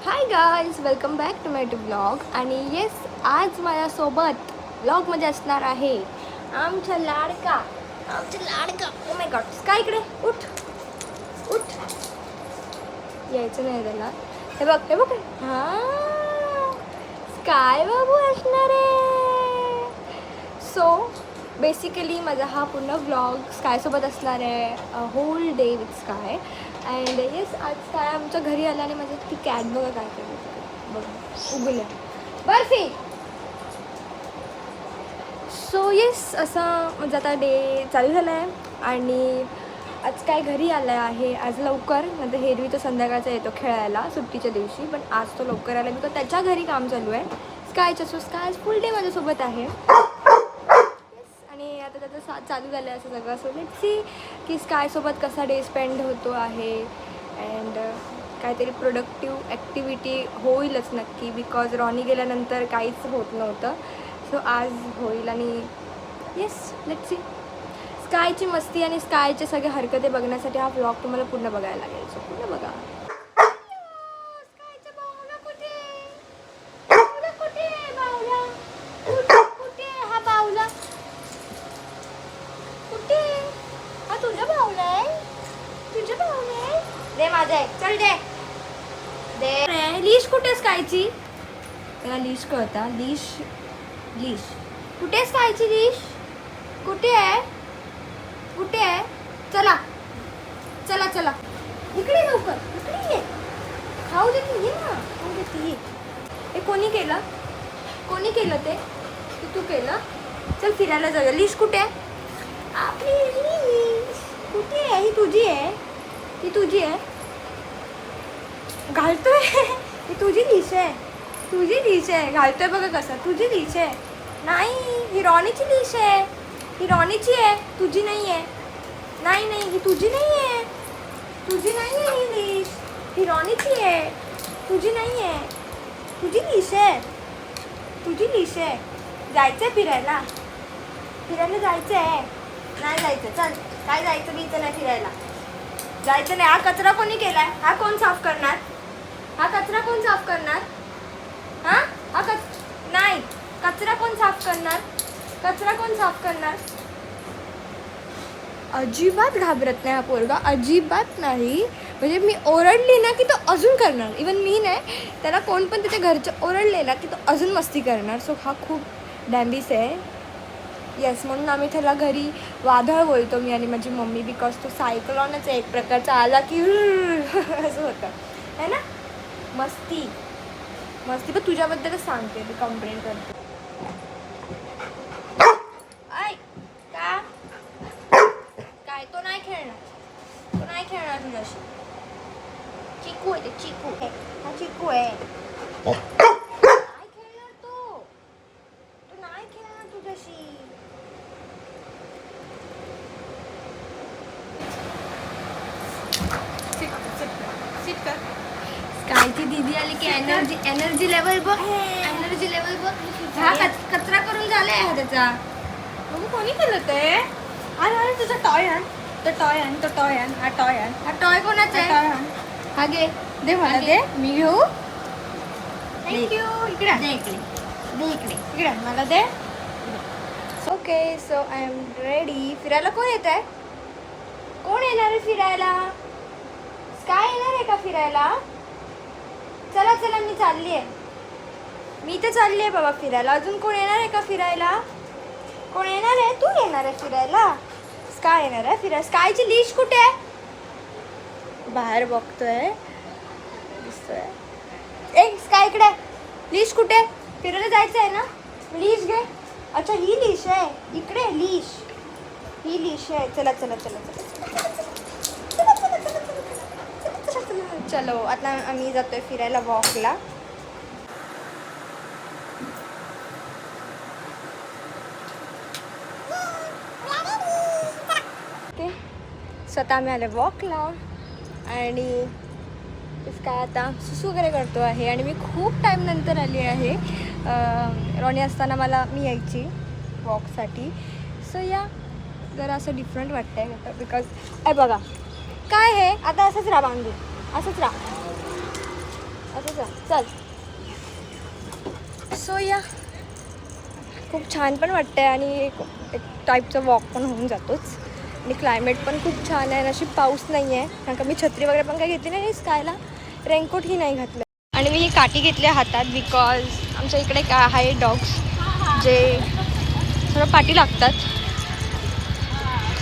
High guys, welcome back to my vlog. आणि yes, आज माझ्यासोबत व्लॉगमध्ये असणार आहे आमचा लाडका ओ माय गॉड. काय इकडे उठ उठ, यायचं नाही त्याला. हे बघ हां, स्काय बाबू असणार आहे. सो बेसिकली माझा हा पूर्ण व्लॉग स्कायसोबत असणार आहे, whole day with Sky. And yes, आज स्काय आमच्या घरी आला आणि माझी ती कॅट बघा काय करते, बघा उगल्या बर्फी. सो येस, असा म्हणजे आता डे चालू झाला आहे. आणि आज काय घरी आला आहे आज लवकर. म्हणजे हेरवी तो संध्याकाळचा येतो खेळायला सुट्टीच्या दिवशी, पण आज तो लवकर आला बिकॉज त्याच्या घरी काम चालू आहे स्कायच्या. सो स्काय फुल डे माझ्यासोबत आहे. आणि आता त्याचं चालू झालं आहे असं सगळं. सो लेट्स सी की स्कायसोबत कसा डे स्पेंड होतो आहे. अँड काहीतरी प्रोडक्टिव्ह ॲक्टिव्हिटी होईलच नक्की, बिकॉज रॉनी गेल्यानंतर काहीच होत नव्हतं. सो आज होईल. आणि येस, लेट्स सी. स्कायची मस्ती आणि स्कायचे सगळे हरकते बघण्यासाठी हा व्लॉग तुम्हाला पूर्ण बघायला लागेल. सो पूर्ण बघा. दे माझा आहे, चल दे दे. लीश कुठे स्कायची? त्याला लीश कळता. लीश लीश कुठे स्कायची? लीश कुठे आहे? कुठे आहे? चला चला चला, इकडे लवकर, इकडे ये. खाऊ दे की, ये ना, खाऊ दे की, ये. हे कोणी केलं? कोणी केलं ते? तू केलं? चल फिरायला जाऊया. लीश कुठे आहे? आपली लीश कुठे आहे? ही तुझी आहे, ही तुझी आहे. घालतोय ही तुझी लीश आहे, तुझी लीश आहे. घालतोय बघा कसं, तुझी लीश आहे. नाही, ही रॉनीची लीश आहे, ही रॉनीची आहे, तुझी नाही आहे. नाही नाही, ही तुझी नाही आहे, तुझी नाही आहे ही लीश, ही रॉनीची आहे, तुझी नाही आहे. तुझी लीश आहे, तुझी लीश आहे. जायचं आहे फिरायला? फिरायला जायचं आहे? नाही जायचं. चल, काय जायचं बीचं नाही, फिरायला जायचं नाही. हा कचरा कोणी केलाय? हा कोण साफ करणार? हा कचरा कोण साफ करणार? हा नाही, कचरा कोण साफ करणार? कचरा कोण साफ करणार? अजिबात घाबरत नाही हा पोरगा, अजिबात नाही. म्हणजे मी ओरडली ना की तो अजून करणार. इवन मी नाही, त्याला कोण पण त्याच्या घरचे ओरडले ना की तो अजून मस्ती करणार. सो हा खूप डॅम्बिस आहे. येस, म्हणून आम्ही त्याला घरी वादळ बोलतो, मी आणि माझी मम्मी, बिकॉज तो सायक्लॉनच आहे एक प्रकारचा. आला की असं होतं है ना. मस्ती मस्ती. पण तुझ्याबद्दलच सांगते, मी कंप्लेंट करते. ऐ का काय? तो नाही खेळणार, तो नाही खेळणार तुझ्याशी. चिकू आहे ते, चिकू. हा चिकू आहे. नाही खेळणार तो, तो नाही खेळणार तुझ्याशी. स्कायची दीदी आली की एनर्जी लेवल बघ, एनर्जी लेवल बघ. हा कचरा करून झालाय हा त्याचा. बघू कोणी केलं ते. अरे अरे, तुझा टॉय आण, तो टॉय आण, तो टॉय आण, हा टॉय आण. हा टॉय कोणाचा आहे? टॉय आण. हा घे, दे मला, दे, मी घेऊ. थँक्यू. इकडे दे, इकडे दे, इकडे इकडे मला दे. Okay, so I am ready. फिरायला कोण येत आहे? कोण येणार आहे फिरायला? स्काय येणार आहे का फिरायला? चला चला, मी चालली आहे, मी तर चालली आहे बाबा फिरायला. अजून कोण येणार आहे का फिरायला? कोण येणार आहे? तू येणार आहे फिरायला? स्काय येणार आहे फिरायला. स्कायची लीश कुठे आहे? बाहेर बघतोय, दिसतोय. एक स्काय इकडे, लीश कुठे? फिरायला जायचं आहे ना, लीश घे. अच्छा, ही लीश आहे इकडे, लीश, ही लीश आहे. चला चला चला चला चलो, आता आम्ही जातोय फिरायला वॉकला. ओके, स्वतः आम्ही आले वॉकला. आणि काय आता सुसू वगैरे करतो आहे. आणि मी खूप टाईम नंतर आली आहे. रॉनी असताना मी यायची वॉकसाठी. सो या जरा असं डिफरंट वाटतं आहे, बिकॉज बघा काय आहे आता. असंच राहा बांधून, असंच राहा, असं चल. सो या खूप छान पण वाटतंय आणि एक टाईपचा वॉक पण होऊन जातोच आणि क्लायमेट पण खूप छान आहे. अशी पाऊस नाही आहे कारण का मी छत्री वगैरे पण काही घेतली नाही. स्कायला रेनकोटही नाही घातलं आणि मी ही काठी घेतली हातात बिकॉज आमच्या इकडे काय आहे डॉग्स जे थोडं पाठी लागतात.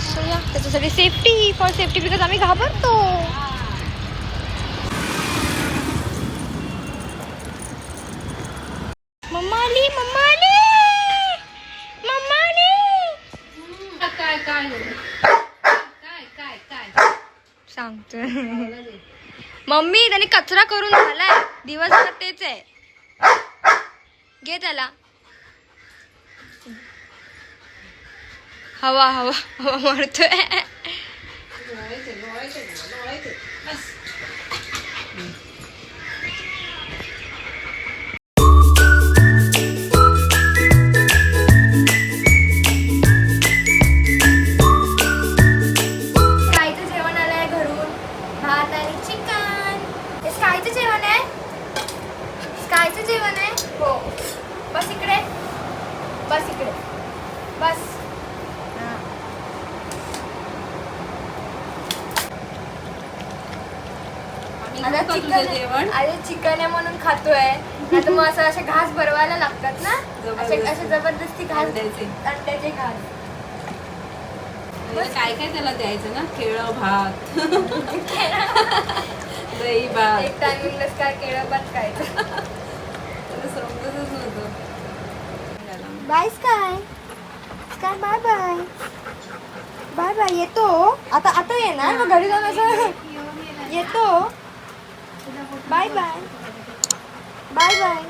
सो या त्याच्यासाठी सेफ्टी फॉर सेफ्टी बिकॉज आम्ही घाबरतो. मम्माली मम्माली मम्माली काय काय सांगतो मम्मी त्याने कचरा करून झालाय दिवसभर तेच आहे. घे त्याला हवा हवा हवा मारतोय. जेवण आहे हो. बस इकडे बस इकडे बस. आता जेवण अरे चिकन आहे म्हणून खातोय. नाही तर मग असं असे घास भरवायला लागतात ना असे जबरदस्ती घास अंड्याचे घास. काय काय त्याला द्यायचं ना केळं भात दही भात एक टायमिंगलाच काय केळं भात खायचं. समजतच नव्हतं. Bye Sky Sky bye bye bye bye. येतो आता आता येणार मग घरी जाऊन असं येतो. Bye bye bye bye.